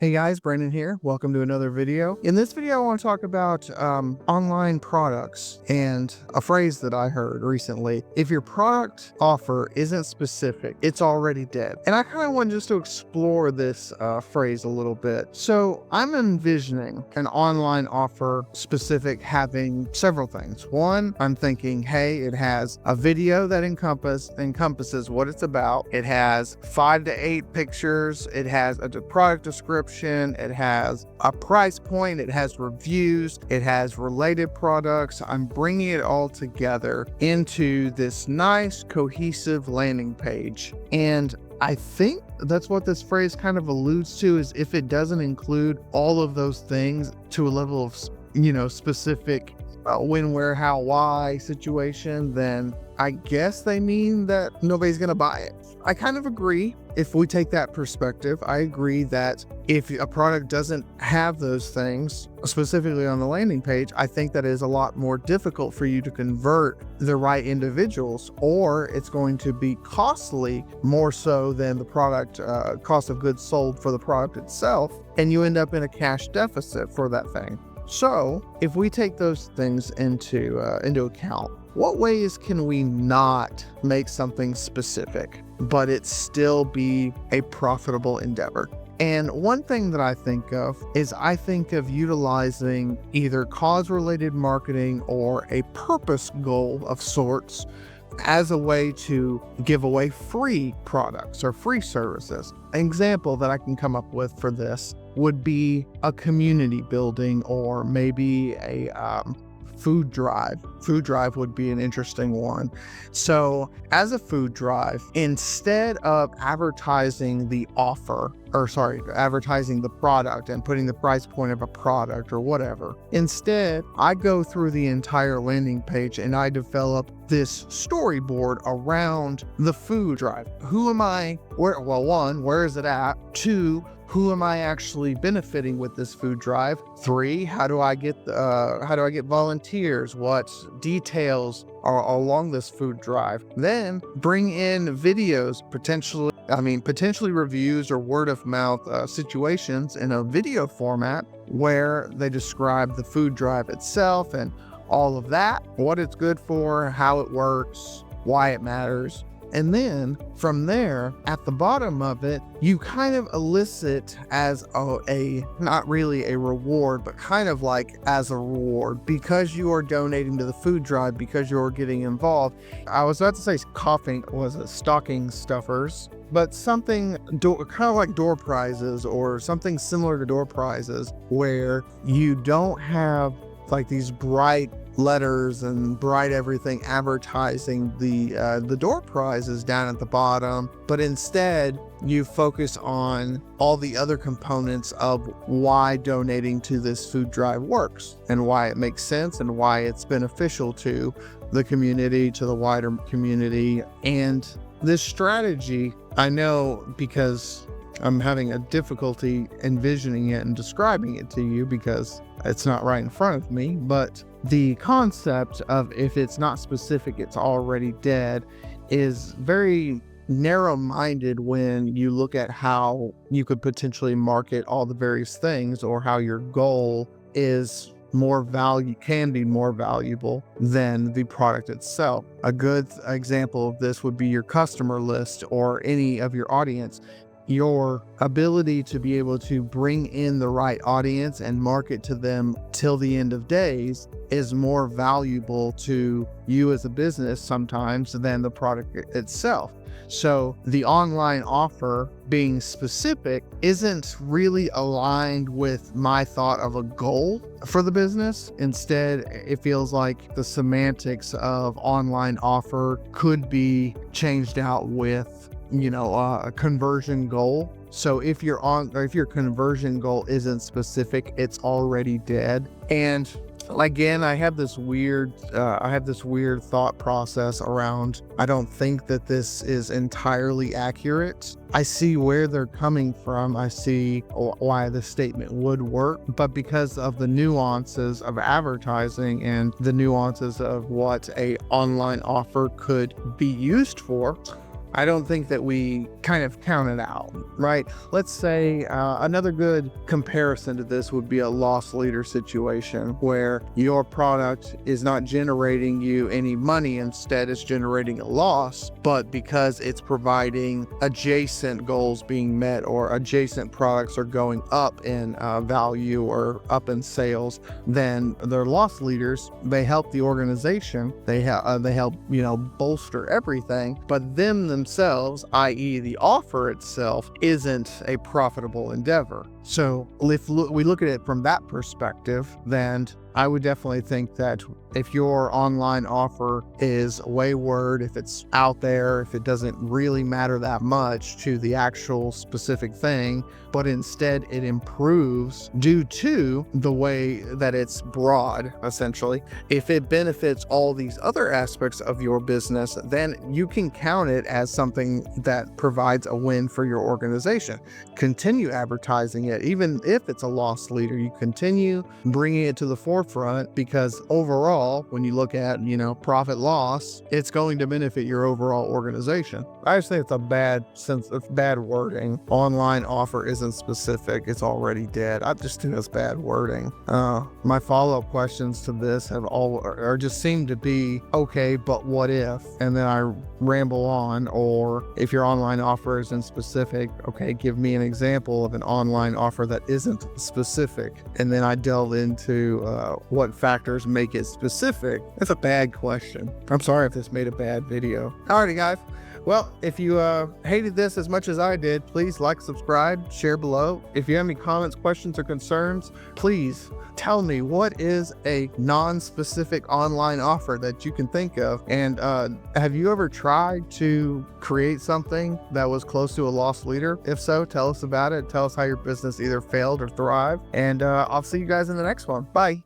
Hey guys, Brandon here. Welcome to another video. In this video, I want to talk about online products and a phrase that I heard recently. If your product offer isn't specific, it's already dead. And I kind of want just to explore this phrase a little bit. So I'm envisioning an online offer specific having several things. One, I'm thinking, hey, it has a video that encompasses what it's about. It has 5 to 8 pictures. It has a product description. It has a price point, it has reviews, it has related products. I'm bringing it all together into this nice cohesive landing page. And I think that's what this phrase kind of alludes to, is if it doesn't include all of those things to a level of, specific when, where, how, why situation, then I guess they mean that nobody's going to buy it. I kind of agree. If we take that perspective, I agree that if a product doesn't have those things specifically on the landing page, I think that is a lot more difficult for you to convert the right individuals, or it's going to be costly more so than the product cost of goods sold for the product itself, and you end up in a cash deficit for that thing. So if we take those things into account, what ways can we not make something specific, but it still be a profitable endeavor? And one thing that I think of is utilizing either cause-related marketing or a purpose goal of sorts as a way to give away free products or free services. An example that I can come up with for this would be a community building, or maybe a food drive. Food drive would be an interesting one. So as a food drive, instead of advertising the product and putting the price point of a product or whatever, instead I go through the entire landing page and I develop this storyboard around the food drive. Who am I? One, where is it at? 2, who am I actually benefiting with this food drive? 3, how do I get volunteers? What details are along this food drive? Then bring in videos, potentially reviews or word of mouth situations in a video format where they describe the food drive itself and all of that, what it's good for, how it works, why it matters. And then from there, at the bottom of it, you kind of elicit as not really a reward, but kind of like as a reward, because you are donating to the food drive, because you're getting involved. I was about to say stocking stuffers, but something kind of like door prizes or something similar to door prizes, where you don't have like these bright letters and bright everything advertising the door prizes down at the bottom, but instead you focus on all the other components of why donating to this food drive works and why it makes sense and why it's beneficial to the community, to the wider community. And this strategy, I know because I'm having a difficulty envisioning it and describing it to you because it's not right in front of me, but the concept of if it's not specific, it's already dead is very narrow-minded when you look at how you could potentially market all the various things, or how your goal is can be more valuable than the product itself. A good example of this would be your customer list or any of your audience. Your ability to be able to bring in the right audience and market to them till the end of days is more valuable to you as a business sometimes than the product itself. So the online offer being specific isn't really aligned with my thought of a goal for the business. Instead, it feels like the semantics of online offer could be changed out with a conversion goal. So if your conversion goal isn't specific, it's already dead. And again, I have this weird thought process around, I don't think that this is entirely accurate. I see where they're coming from. I see why the statement would work, but because of the nuances of advertising and the nuances of what a online offer could be used for, I don't think that we kind of count it out, right? Let's say another good comparison to this would be a loss leader situation where your product is not generating you any money, instead it's generating a loss, but because it's providing adjacent goals being met or adjacent products are going up in value or up in sales, then their loss leaders, they help the organization, they help, bolster everything, but themselves, i.e. the offer itself, isn't a profitable endeavor. So if we look at it from that perspective, then I would definitely think that if your online offer is wayward, if it's out there, if it doesn't really matter that much to the actual specific thing, but instead it improves due to the way that it's broad, essentially, if it benefits all these other aspects of your business, then you can count it as something that provides a win for your organization. Continue advertising it, even if it's a loss leader, you continue bringing it to the forefront, because overall, when you look at, profit loss, it's going to benefit your overall organization. I just think it's a bad wording. Online offer isn't specific, it's already dead. I just think that's bad wording. My follow-up questions to this just seem to be, okay, but what if? And then I ramble on. Or if your online offer isn't specific, okay, give me an example of an online offer that isn't specific. And then I delve into what factors make it specific. That's a bad question. I'm sorry if this made a bad video. Alrighty, guys. Well, if you hated this as much as I did, please like, subscribe, share below. If you have any comments, questions, or concerns, please tell me, what is a non-specific online offer that you can think of? And have you ever tried to create something that was close to a loss leader? If so, tell us about it. Tell us how your business either failed or thrived. And I'll see you guys in the next one. Bye.